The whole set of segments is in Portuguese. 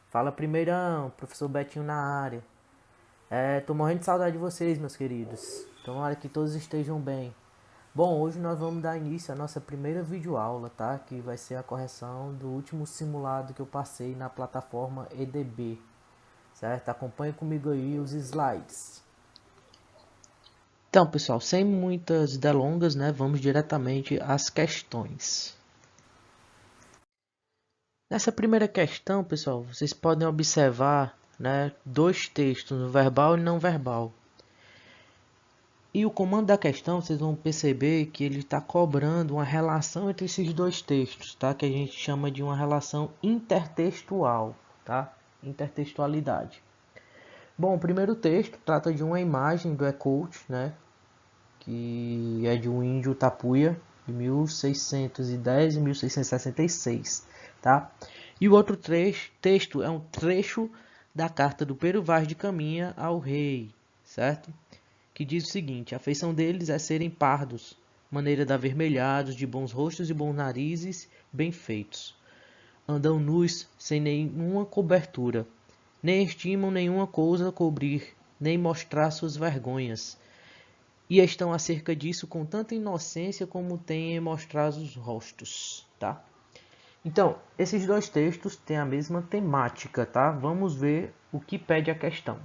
Fala primeirão, professor Betinho na área. Tô morrendo de saudade de vocês, meus queridos. Tomara que todos estejam bem. Bom, hoje nós vamos dar início à nossa primeira videoaula, tá? Que vai ser a correção do último simulado que eu passei na plataforma EDB, certo? Acompanhe comigo aí os slides. Então, pessoal, sem muitas delongas, né? Vamos diretamente às questões. Nessa primeira questão, pessoal, vocês podem observar, né, dois textos, no verbal e não verbal. E o comando da questão, vocês vão perceber que ele está cobrando uma relação entre esses dois textos, tá? Que a gente chama de uma relação intertextual, tá? Intertextualidade. Bom, o primeiro texto trata de uma imagem do Ecout, né? Que é de um índio Tapuia, de 1610 e 1666, tá? E o outro texto é um trecho da carta do Pero Vaz de Caminha ao rei, certo? Que diz o seguinte: a feição deles é serem pardos, maneira de avermelhados, de bons rostos e bons narizes, bem feitos. Andam nus, sem nenhuma cobertura, nem estimam nenhuma coisa cobrir, nem mostrar suas vergonhas. E estão acerca disso com tanta inocência como têm em mostrar os rostos, tá? Então, esses dois textos têm a mesma temática, tá? Vamos ver o que pede a questão.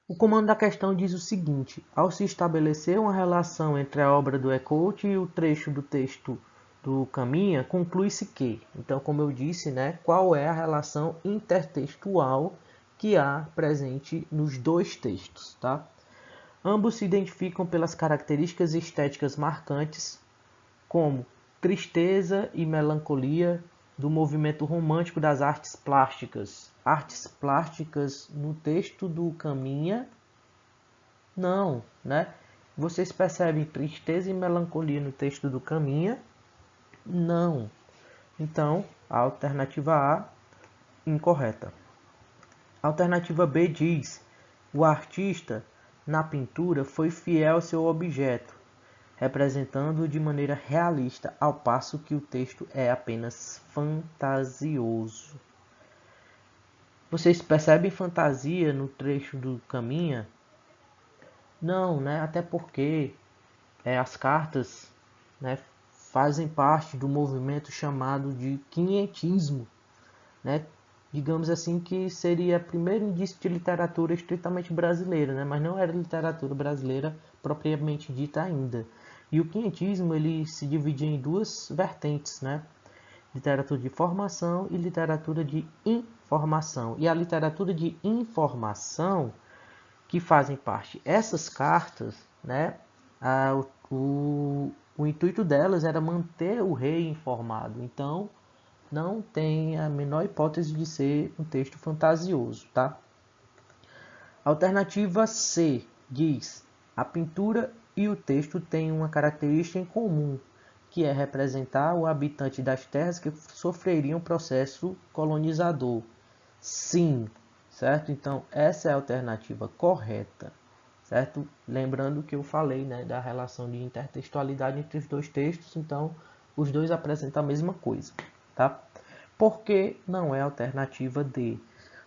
O comando da questão diz o seguinte: ao se estabelecer uma relação entre a obra do Ecout e o trecho do texto do Caminha, conclui-se que, então, como eu disse, né, qual é a relação intertextual que há presente nos dois textos, tá? Ambos se identificam pelas características estéticas marcantes, como tristeza e melancolia do movimento romântico das artes plásticas. Artes plásticas no texto do Caminha? Não, né? Vocês percebem tristeza e melancolia no texto do Caminha? Não. Então, a alternativa A, incorreta. A alternativa B diz: o artista, na pintura, foi fiel ao seu objeto, representando-o de maneira realista, ao passo que o texto é apenas fantasioso. Vocês percebem fantasia no trecho do Caminha? Não, né? Até porque as cartas, né, fazem parte do movimento chamado de quinhentismo, né? Digamos assim que seria o primeiro indício de literatura estritamente brasileira, né? Mas não era literatura brasileira propriamente dita ainda. E o quinhentismo ele se dividia em duas vertentes, né? Literatura de formação e literatura de informação. E a literatura de informação que fazem parte essas cartas, né? O intuito delas era manter o rei informado. Então, não tem a menor hipótese de ser um texto fantasioso, tá? Alternativa C diz: a pintura e o texto têm uma característica em comum, que é representar o habitante das terras que sofreriam processo colonizador. Sim, certo? Então, essa é a alternativa correta, certo? Lembrando que eu falei, né, da relação de intertextualidade entre os dois textos, então os dois apresentam a mesma coisa, tá? Por que não é a alternativa D?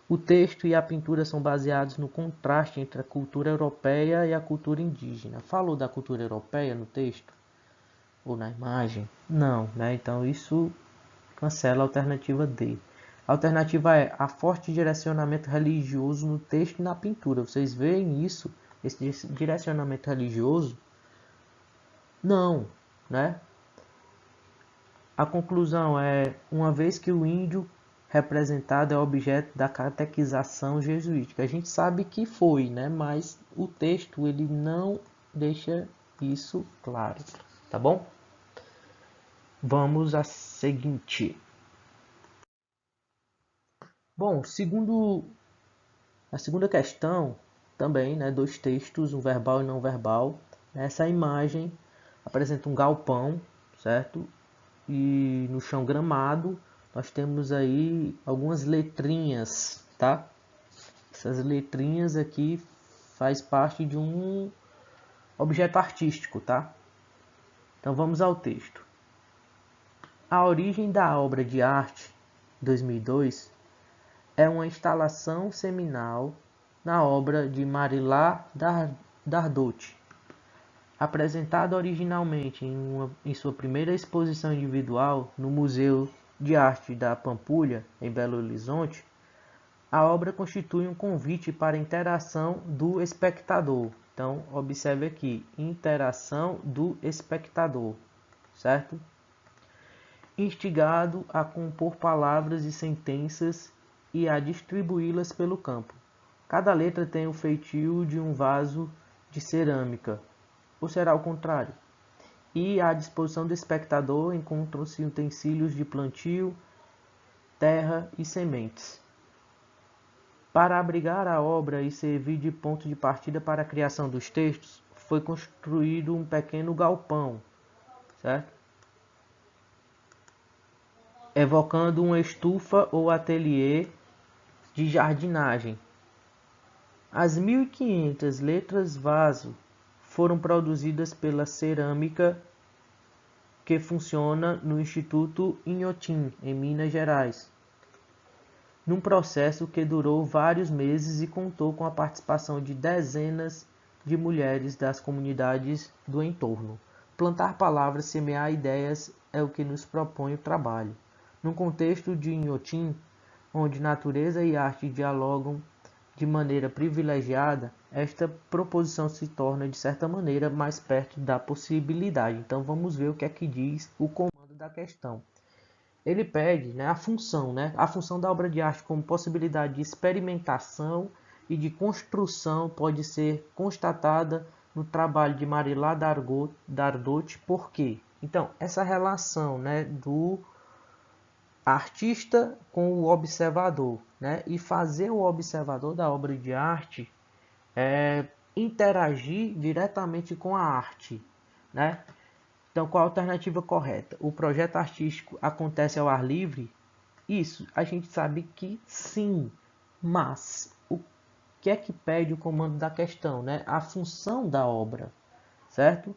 O texto e a pintura são baseados no contraste entre a cultura europeia e a cultura indígena. Falou da cultura europeia no texto? Ou na imagem? Não, né? Então isso cancela a alternativa D. A alternativa é a forte direcionamento religioso no texto e na pintura. Vocês veem isso, esse direcionamento religioso? Não, né? A conclusão é, uma vez que o índio representado é objeto da catequização jesuítica. A gente sabe que foi, né? Mas o texto ele não deixa isso claro, tá bom? Vamos à seguinte. Bom, segundo a segunda questão, também, né, dois textos, um verbal e não verbal. Essa imagem apresenta um galpão, certo? E no chão gramado nós temos aí algumas letrinhas, tá? Essas letrinhas aqui faz parte de um objeto artístico, tá? Então vamos ao texto. A origem da obra de arte 2002, é uma instalação seminal na obra de Marilah Dardot, apresentada originalmente em sua primeira exposição individual no Museu de Arte da Pampulha, em Belo Horizonte. A obra constitui um convite para a interação do espectador. Então, observe aqui, interação do espectador, certo? Instigado a compor palavras e sentenças e a distribuí-las pelo campo. Cada letra tem o feitio de um vaso de cerâmica, ou será o contrário? E à disposição do espectador encontram-se utensílios de plantio, terra e sementes. Para abrigar a obra e servir de ponto de partida para a criação dos textos, foi construído um pequeno galpão, certo? Evocando uma estufa ou ateliê de jardinagem. As 1.500 letras vaso foram produzidas pela cerâmica que funciona no Instituto Inhotim, em Minas Gerais, num processo que durou vários meses e contou com a participação de dezenas de mulheres das comunidades do entorno. Plantar palavras, semear ideias é o que nos propõe o trabalho. Num contexto de Inhotim, onde natureza e arte dialogam de maneira privilegiada, esta proposição se torna, de certa maneira, mais perto da possibilidade. Então, vamos ver o que é que diz o comando da questão. Ele pede, a função, a função da obra de arte como possibilidade de experimentação e de construção pode ser constatada no trabalho de Marilah Dardot. Por quê? Então, essa relação, do artista com o observador, e fazer o observador da obra de arte interagir diretamente com a arte, Então, qual a alternativa correta? O projeto artístico acontece ao ar livre? Isso, a gente sabe que sim, mas o que é que pede o comando da questão, A função da obra, certo?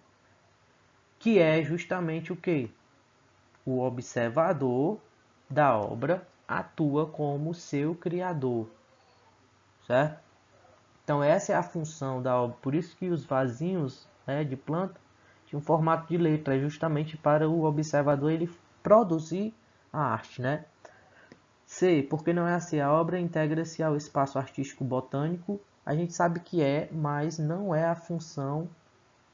Que é justamente o quê? O observador da obra atua como seu criador, certo? Então essa é a função da obra, por isso que os vasinhos de planta tinham um formato de letra, justamente para o observador ele produzir a arte, C, porque não é assim, a obra integra-se ao espaço artístico botânico, a gente sabe que é, mas não é a função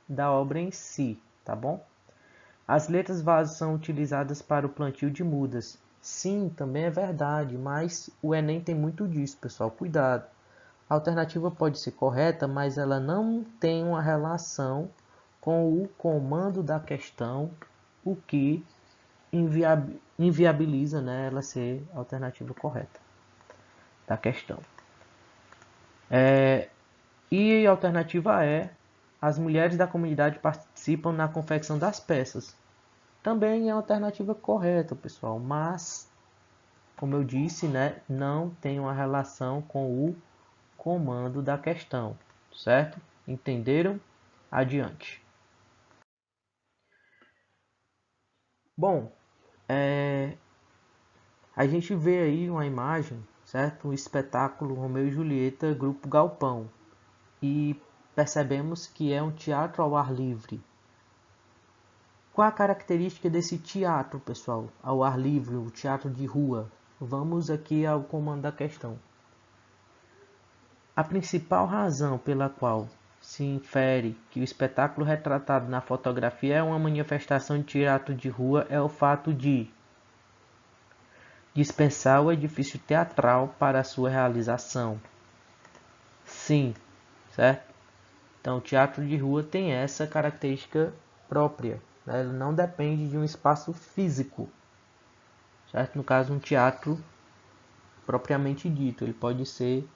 da obra em si, tá bom? As letras vasos são utilizadas para o plantio de mudas. Sim, também é verdade, mas o Enem tem muito disso, pessoal, cuidado. A alternativa pode ser correta, mas ela não tem uma relação com o comando da questão, o que inviabiliza ela ser a alternativa correta da questão. E a alternativa é: as mulheres da comunidade participam na confecção das peças. Também é a alternativa correta, pessoal, mas, como eu disse, não tem uma relação com o comando da questão, certo? Entenderam? Adiante. Bom, a gente vê aí uma imagem, certo? Um espetáculo Romeu e Julieta, Grupo Galpão. E percebemos que é um teatro ao ar livre. Qual a característica desse teatro, pessoal? Ao ar livre, o teatro de rua. Vamos aqui ao comando da questão. A principal razão pela qual se infere que o espetáculo retratado na fotografia é uma manifestação de teatro de rua é o fato de dispensar o edifício teatral para sua realização. Sim, certo? Então, o teatro de rua tem essa característica própria. Ele não depende de um espaço físico, certo? No caso, um teatro propriamente dito, ele pode ser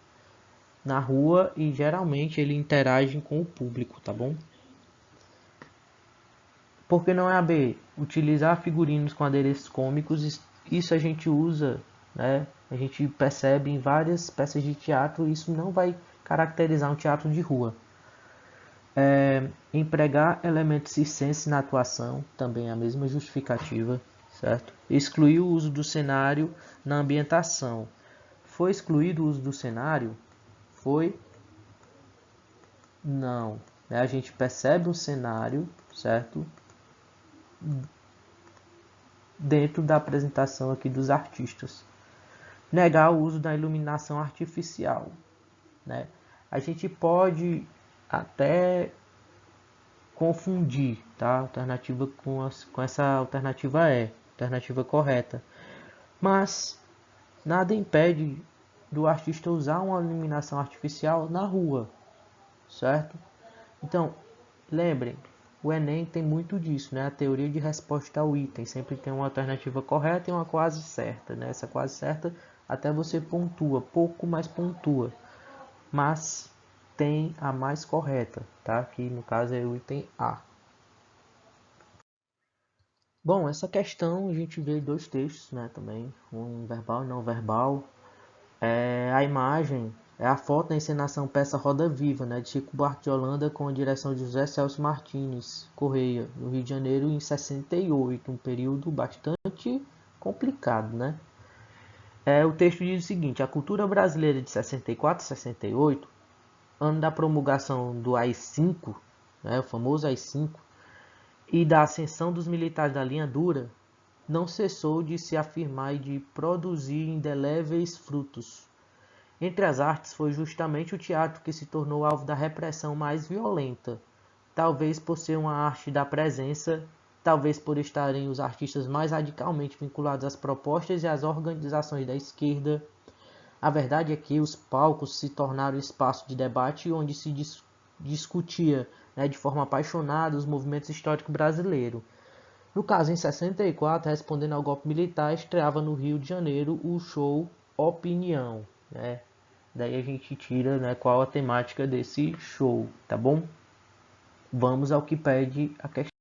na rua e geralmente ele interage com o público, tá bom? Por que não é a B? Utilizar figurinos com adereços cômicos, isso a gente usa, A gente percebe em várias peças de teatro, isso não vai caracterizar um teatro de rua. Empregar elementos circenses na atuação, também é a mesma justificativa. certo? Excluir o uso do cenário na ambientação. Foi excluído o uso do cenário? Foi? Não. A gente percebe um cenário, certo? Dentro da apresentação aqui dos artistas. Negar o uso da iluminação artificial, né? A gente pode até confundir, tá? Alternativa com essa alternativa alternativa correta. Mas nada impede do artista usar uma iluminação artificial na rua, certo? Então, lembrem, o Enem tem muito disso, né? A teoria de resposta ao item. Sempre tem uma alternativa correta e uma quase certa, né? Essa quase certa até você pontua, pouco mais pontua. Mas tem a mais correta, tá? Que no caso é o item A. Bom, essa questão a gente vê dois textos, né? Também, um verbal e não verbal. A imagem é a foto da encenação Peça Roda Viva, né, de Chico Buarque de Holanda, com a direção de José Celso Martins Correia, no Rio de Janeiro, em 68, um período bastante complicado, né? O texto diz o seguinte: a cultura brasileira de 64 a 68, ano da promulgação do AI-5, né, o famoso AI-5, e da ascensão dos militares da linha dura, não cessou de se afirmar e de produzir indeléveis frutos. Entre as artes, foi justamente o teatro que se tornou alvo da repressão mais violenta, talvez por ser uma arte da presença, talvez por estarem os artistas mais radicalmente vinculados às propostas e às organizações da esquerda. A verdade é que os palcos se tornaram espaço de debate onde se discutia, né, de forma apaixonada os movimentos históricos brasileiros. No caso, em 64, respondendo ao golpe militar, estreava no Rio de Janeiro o show Opinião, né? Daí a gente tira, né, qual a temática desse show, tá bom? Vamos ao que pede a questão.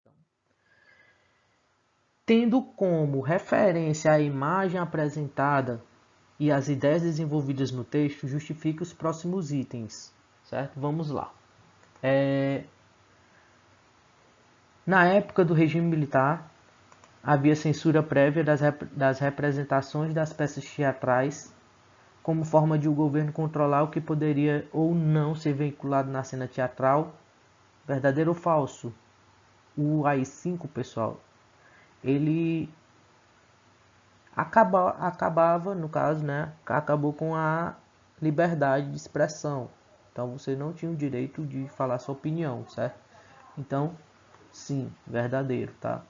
Tendo como referência a imagem apresentada e as ideias desenvolvidas no texto, justifica os próximos itens, certo? Vamos lá. Na época do regime militar, havia censura prévia das representações das peças teatrais, como forma de o governo controlar o que poderia ou não ser vinculado na cena teatral. Verdadeiro ou falso? O AI-5, pessoal, ele acabava, no caso, né, acabou com a liberdade de expressão. Então você não tinha o direito de falar sua opinião, certo? Então, sim, verdadeiro, tá?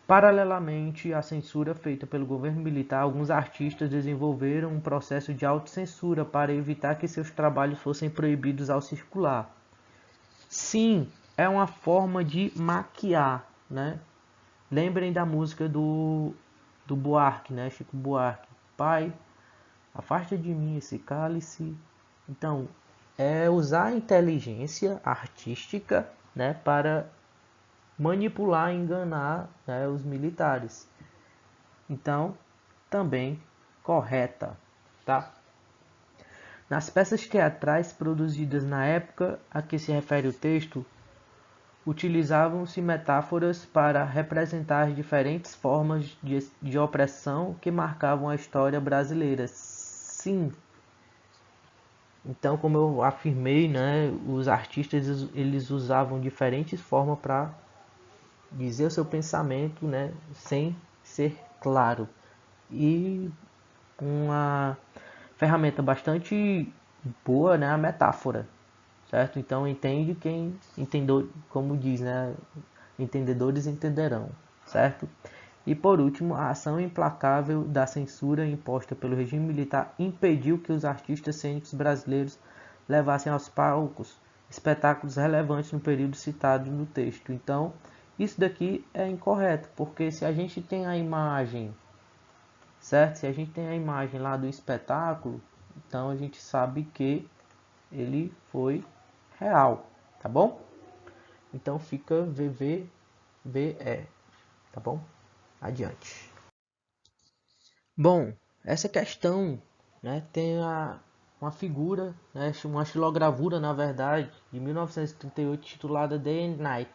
Paralelamente à censura feita pelo governo militar, alguns artistas desenvolveram um processo de autocensura para evitar que seus trabalhos fossem proibidos ao circular. Sim, é uma forma de maquiar, né? Lembrem da música do Buarque, né? Chico Buarque. Pai, afasta de mim esse cálice. Então, é usar a inteligência artística, né, para manipular e enganar, né, os militares. Então, também correta, tá? Nas peças teatrais produzidas na época a que se refere o texto, utilizavam-se metáforas para representar diferentes formas de opressão que marcavam a história brasileira. Sim. Então, como eu afirmei, né, os artistas eles usavam diferentes formas para dizer o seu pensamento, né, sem ser claro. E uma ferramenta bastante boa, né, a metáfora, certo? Então entende quem entendeu, como diz, né, entendedores entenderão, certo? E por último, a ação implacável da censura imposta pelo regime militar impediu que os artistas cênicos brasileiros levassem aos palcos espetáculos relevantes no período citado no texto. Então, isso daqui é incorreto, porque se a gente tem a imagem, certo? Se a gente tem a imagem lá do espetáculo, então a gente sabe que ele foi real, tá bom? Então fica VVVE, tá bom? Adiante. Bom, essa questão, né, tem uma figura, né, uma xilogravura, na verdade, de 1938, titulada Day and Night.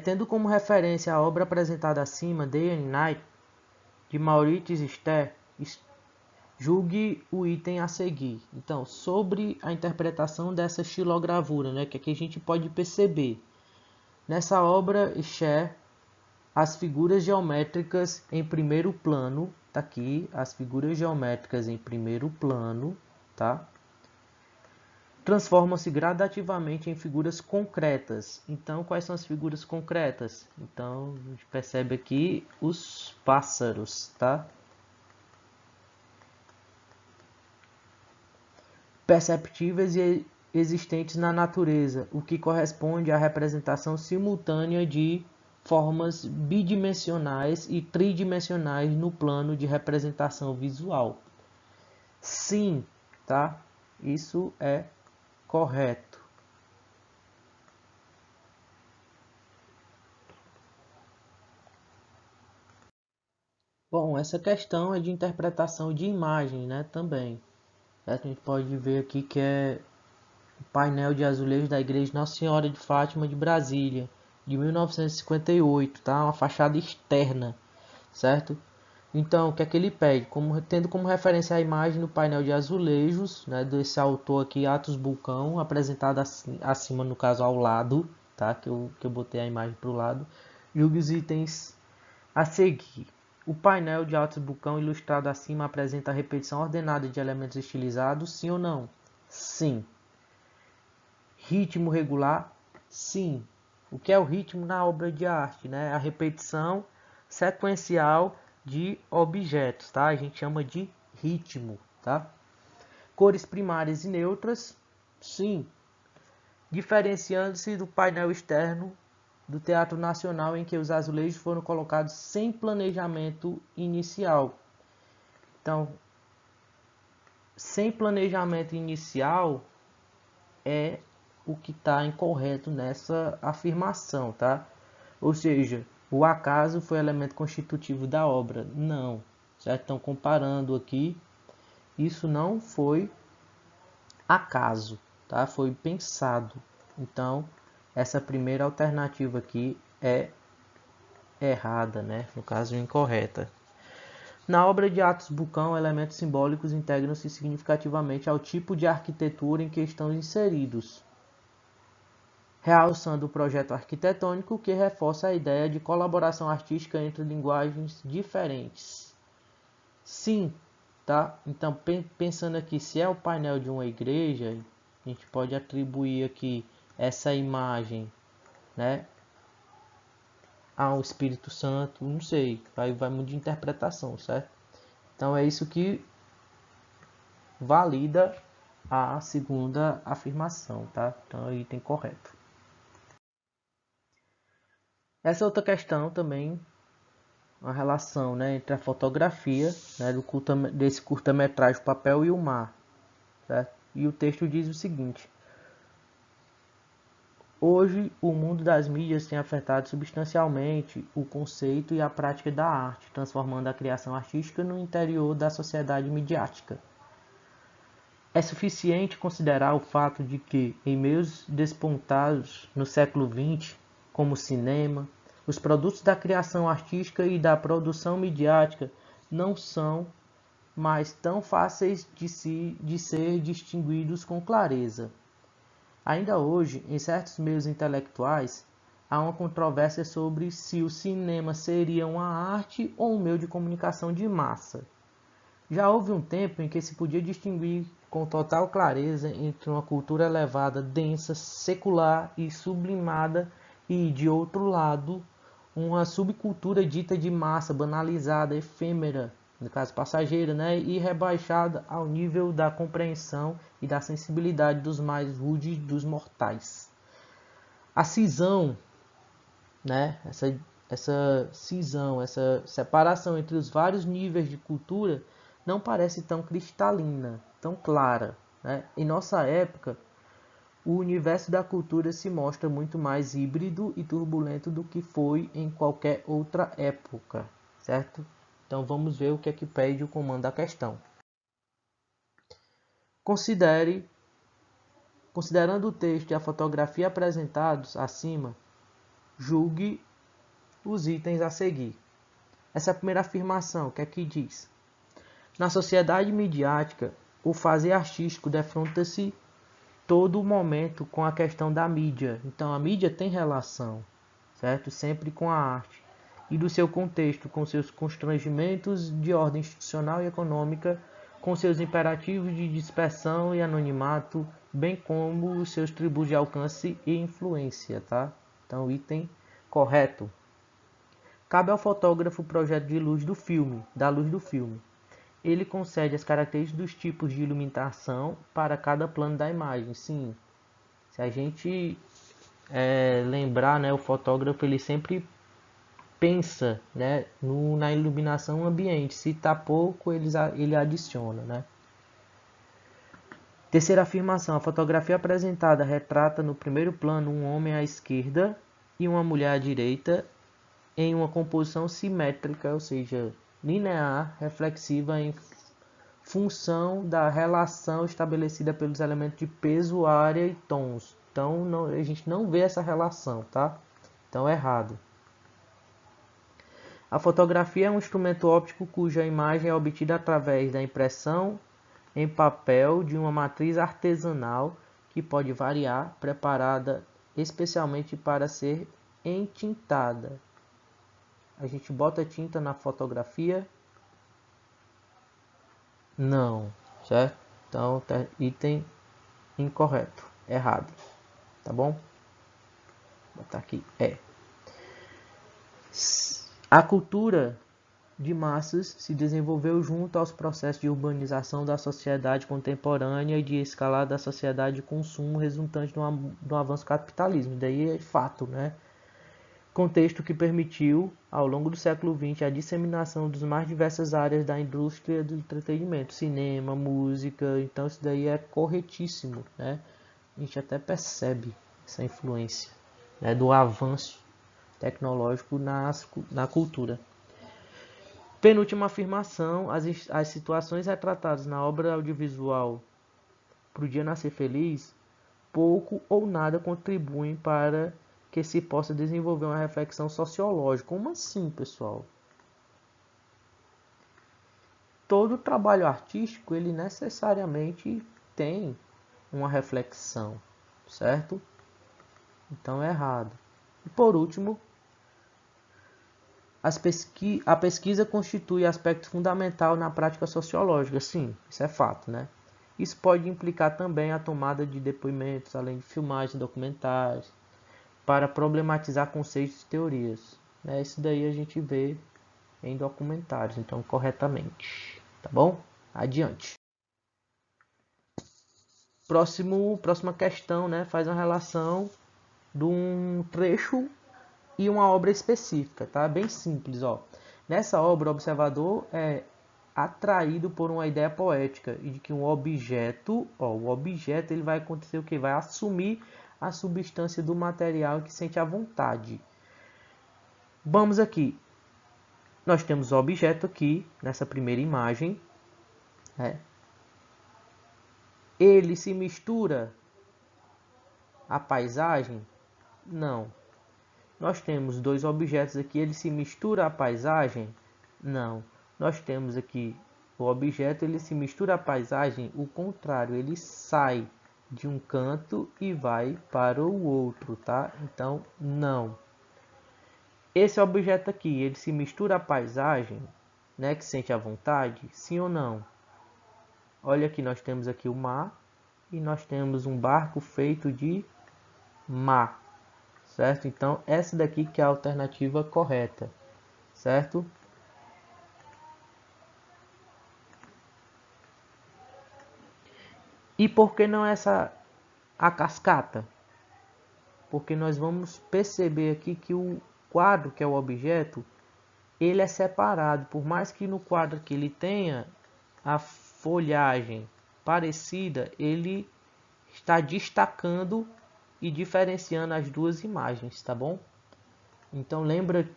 Tendo como referência a obra apresentada acima, Day and Night, de Mauritius Ster, julgue o item a seguir. Então, sobre a interpretação dessa xilogravura, né, que aqui a gente pode perceber. Nessa obra, Ster, as figuras geométricas em primeiro plano, tá aqui, as figuras geométricas em primeiro plano, tá? Transformam-se gradativamente em figuras concretas. Então, quais são as figuras concretas? Então, a gente percebe aqui os pássaros, tá? Perceptíveis e existentes na natureza, o que corresponde à representação simultânea de formas bidimensionais e tridimensionais no plano de representação visual. Sim, tá? Isso é correto. Bom, essa questão é de interpretação de imagem, né, também. A gente pode ver aqui que é o painel de azulejos da Igreja Nossa Senhora de Fátima de Brasília, de 1958, tá? Uma fachada externa, certo? Então, o que é que ele pede? Tendo como referência a imagem no painel de azulejos, né, desse autor aqui, Atos Bulcão, apresentado acima, no caso, ao lado, tá? Que eu botei a imagem para o lado. Julgue os itens a seguir. O painel de Atos Bulcão ilustrado acima apresenta a repetição ordenada de elementos estilizados, sim ou não? Sim. Ritmo regular? Sim. O que é o ritmo na obra de arte, né? A repetição sequencial de objetos, tá? A gente chama de ritmo, tá? Cores primárias e neutras? Sim. Diferenciando-se do painel externo do Teatro Nacional, em que os azulejos foram colocados sem planejamento inicial. Então, sem planejamento inicial é o que está incorreto nessa afirmação, tá? Ou seja, o acaso foi elemento constitutivo da obra. Não, certo? Então, comparando aqui, isso não foi acaso, tá? Foi pensado. Então, essa primeira alternativa aqui é errada, né? No caso, incorreta. Na obra de Atos Bulcão, elementos simbólicos integram-se significativamente ao tipo de arquitetura em que estão inseridos, realçando o projeto arquitetônico que reforça a ideia de colaboração artística entre linguagens diferentes. Sim, tá? Então, pensando aqui, se é o painel de uma igreja, a gente pode atribuir aqui essa imagem, né, ao Espírito Santo, não sei, vai muito de interpretação, certo? Então, é isso que valida a segunda afirmação, tá? Então, é o item correto. Essa outra questão também, uma relação, né, entre a fotografia, né, desse curta-metragem, o papel e o mar, certo? E o texto diz o seguinte: hoje, o mundo das mídias tem afetado substancialmente o conceito e a prática da arte, transformando a criação artística no interior da sociedade midiática. É suficiente considerar o fato de que, em meios despontados no século XX, como o cinema, os produtos da criação artística e da produção midiática não são mais tão fáceis de ser distinguidos com clareza. Ainda hoje, em certos meios intelectuais, há uma controvérsia sobre se o cinema seria uma arte ou um meio de comunicação de massa. Já houve um tempo em que se podia distinguir com total clareza entre uma cultura elevada, densa, secular e sublimada e, de outro lado, uma subcultura dita de massa, banalizada, efêmera, no caso passageira, né, e rebaixada ao nível da compreensão e da sensibilidade dos mais rudes dos mortais. A cisão, né, essa cisão, essa separação entre os vários níveis de cultura não parece tão cristalina, tão clara, né? Em nossa época, o universo da cultura se mostra muito mais híbrido e turbulento do que foi em qualquer outra época, certo? Então vamos ver o que é que pede o comando da questão. Considerando o texto e a fotografia apresentados acima, julgue os itens a seguir. Essa é a primeira afirmação, o que é que diz? Na sociedade midiática, o fazer artístico defronta-se todo momento com a questão da mídia. Então a mídia tem relação, certo? Sempre com a arte. E do seu contexto, com seus constrangimentos de ordem institucional e econômica, com seus imperativos de dispersão e anonimato, bem como os seus tributos de alcance e influência, tá? Então, item correto. Cabe ao fotógrafo o projeto de luz do filme, da luz do filme. Ele concede as características dos tipos de iluminação para cada plano da imagem. Sim, se a gente lembrar, né, o fotógrafo ele sempre pensa, né, na iluminação ambiente. Se está pouco, ele adiciona, né? Terceira afirmação. A fotografia apresentada retrata no primeiro plano um homem à esquerda e uma mulher à direita em uma composição simétrica, ou seja, linear, reflexiva em função da relação estabelecida pelos elementos de peso, área e tons. Então a gente não vê essa relação, tá? Então é errado. A fotografia é um instrumento óptico cuja imagem é obtida através da impressão em papel de uma matriz artesanal que pode variar, preparada especialmente para ser entintada. A gente bota tinta na fotografia? Não, certo? Então, item incorreto, errado, tá bom? Vou botar aqui, A cultura de massas se desenvolveu junto aos processos de urbanização da sociedade contemporânea e de escalada da sociedade de consumo resultante do avanço do capitalismo. Daí é fato, né? Contexto que permitiu, ao longo do século XX, a disseminação das mais diversas áreas da indústria do entretenimento, cinema, música. Então isso daí é corretíssimo, né? A gente até percebe essa influência, né, do avanço tecnológico na cultura. Penúltima afirmação, as situações retratadas na obra audiovisual Pro Dia Nascer Feliz, pouco ou nada contribuem para que se possa desenvolver uma reflexão sociológica. Como assim, pessoal? Todo trabalho artístico, ele necessariamente tem uma reflexão, certo? Então é errado. E por último, a pesquisa constitui aspecto fundamental na prática sociológica. Sim, isso é fato, né? Isso pode implicar também a tomada de depoimentos, além de filmagens documentais, para problematizar conceitos e teorias. Isso daí a gente vê em documentários, então corretamente. Tá bom? Adiante. Próxima questão, né? Faz uma relação de um trecho e uma obra específica, tá? Bem simples, ó. Nessa obra, o observador é atraído por uma ideia poética e de que o objeto ele vai acontecer o que? Vai assumir a substância do material que sente a vontade. Vamos aqui. Nós temos o objeto aqui, nessa primeira imagem. Ele se mistura à paisagem? Não. Nós temos dois objetos aqui, ele se mistura à paisagem? Não. Nós temos aqui o objeto, ele se mistura à paisagem, o contrário, ele sai de um canto e vai para o outro, tá? Então, não. Esse objeto aqui, ele se mistura à paisagem, né, que sente a vontade? Sim ou não? Olha aqui, nós temos aqui o mar e nós temos um barco feito de mar, certo? Então, essa daqui que é a alternativa correta, certo? E por que não a cascata? Porque nós vamos perceber aqui que o quadro, que é o objeto, ele é separado. Por mais que no quadro que ele tenha a folhagem parecida, ele está destacando e diferenciando as duas imagens, tá bom? Então lembra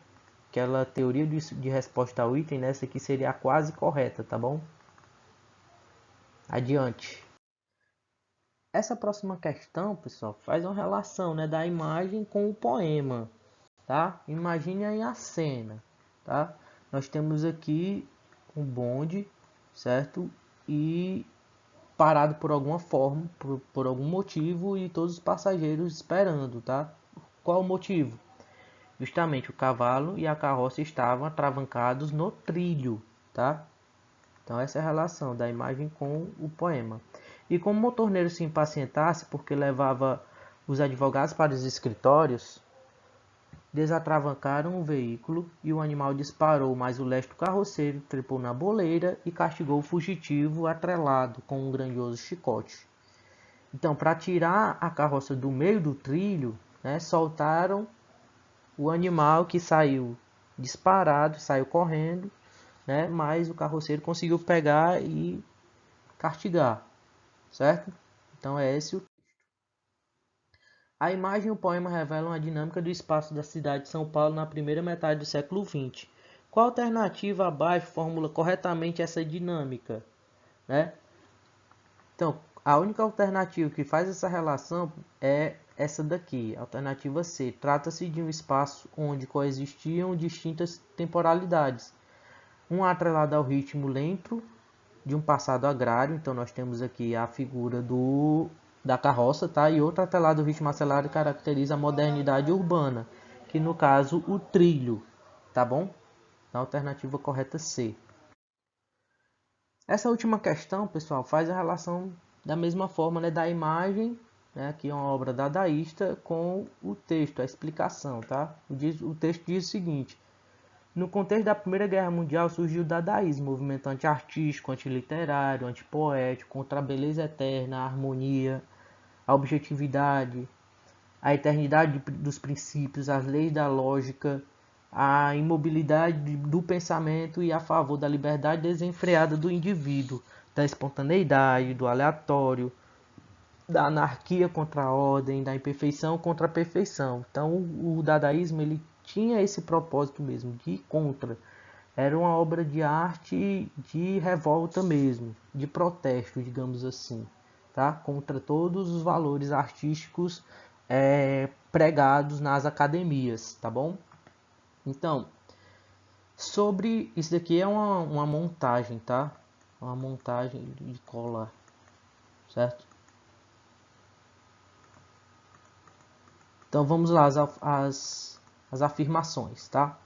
aquela teoria de resposta ao item, nessa aqui seria a quase correta, tá bom? Adiante. Essa próxima questão, pessoal, faz uma relação, né, da imagem com o poema. tá? Imagine aí a cena, tá? Nós temos aqui um bonde, certo? E parado por alguma forma, por algum motivo, e todos os passageiros esperando, tá? Qual o motivo? Justamente o cavalo e a carroça estavam atravancados no trilho, tá? Então essa é a relação da imagem com o poema. E como o motorneiro se impacientasse porque levava os advogados para os escritórios, desatravancaram o veículo e o animal disparou, mas o lesto carroceiro trepou na boleira e castigou o fugitivo atrelado com um grandioso chicote. Então, para tirar a carroça do meio do trilho, né, soltaram o animal que saiu disparado, saiu correndo, né, mas o carroceiro conseguiu pegar e castigar, certo? Então é esse o A imagem e o poema revelam a dinâmica do espaço da cidade de São Paulo na primeira metade do século XX. Qual alternativa abaixo formula corretamente essa dinâmica, né? Então, a única alternativa que faz essa relação é essa daqui, alternativa C. Trata-se de um espaço onde coexistiam distintas temporalidades. Um atrelado ao ritmo lento de um passado agrário, então nós temos aqui a figura da carroça, tá? E outra atrelado ao ritmo acelerado caracteriza a modernidade urbana, que no caso o trilho, tá bom? Então, a alternativa correta C. Essa última questão, pessoal, faz a relação da mesma forma, né, da imagem, né, que é uma obra dadaísta, com o texto, a explicação, tá? O texto diz o seguinte: no contexto da Primeira Guerra Mundial surgiu o dadaísmo, movimento anti-artístico, anti-literário, anti-poético, contra a beleza eterna, a harmonia, a objetividade, a eternidade dos princípios, as leis da lógica, a imobilidade do pensamento e a favor da liberdade desenfreada do indivíduo, da espontaneidade, do aleatório, da anarquia contra a ordem, da imperfeição contra a perfeição. Então o dadaísmo ele tinha esse propósito mesmo, de ir contra. Era uma obra de arte de revolta mesmo, de protesto, digamos assim, tá? Contra todos os valores artísticos pregados nas academias, tá bom? Então, sobre isso daqui é uma montagem, tá? Uma montagem de cola, certo? Então vamos lá as afirmações, tá?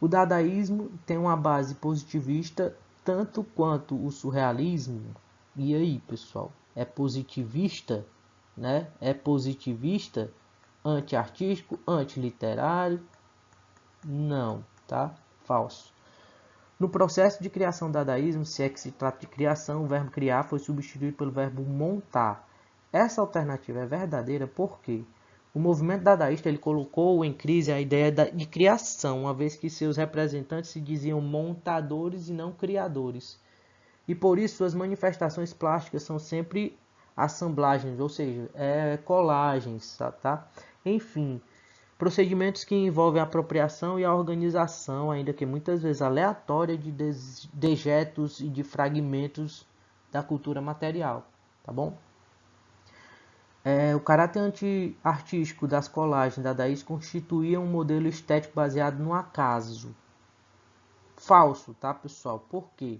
O dadaísmo tem uma base positivista tanto quanto o surrealismo. E aí, pessoal, é positivista, né? É positivista, anti-artístico, anti-literário? Não, tá? Falso. No processo de criação do dadaísmo, se é que se trata de criação, o verbo criar foi substituído pelo verbo montar. Essa alternativa é verdadeira porque o movimento dadaísta ele colocou em crise a ideia de criação, uma vez que seus representantes se diziam montadores e não criadores. E por isso suas manifestações plásticas são sempre assemblagens, ou seja, colagens, tá? Enfim, procedimentos que envolvem a apropriação e a organização, ainda que muitas vezes aleatória, de dejetos e de fragmentos da cultura material, tá bom? O caráter anti-artístico das colagens dadaístas constituía um modelo estético baseado no acaso. Falso, tá, pessoal? Por quê?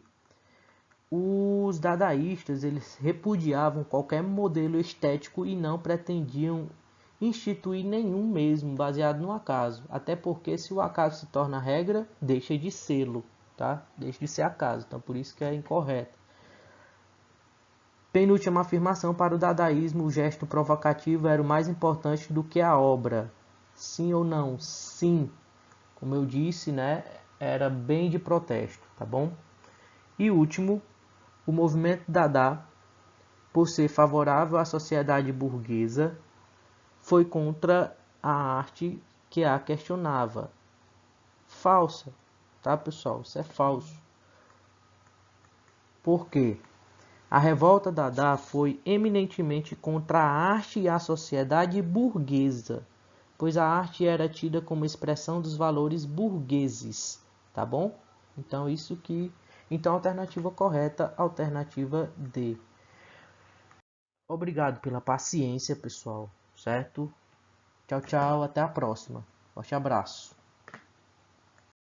Os dadaístas eles repudiavam qualquer modelo estético e não pretendiam instituir nenhum mesmo baseado no acaso, até porque se o acaso se torna regra, deixa de sê-lo, tá? Deixa de ser acaso, então por isso que é incorreto. Penúltima afirmação: para o dadaísmo, o gesto provocativo era o mais importante do que a obra. Sim ou não? Sim. Como eu disse, né? Era bem de protesto, tá bom? E último, o movimento Dada, por ser favorável à sociedade burguesa, foi contra a arte que a questionava. Falsa, tá, pessoal? Isso é falso. Por quê? A revolta Dada foi eminentemente contra a arte e a sociedade burguesa, pois a arte era tida como expressão dos valores burgueses, tá bom? Então então alternativa correta, alternativa D. Obrigado pela paciência, pessoal, certo? Tchau, tchau, até a próxima. Forte abraço.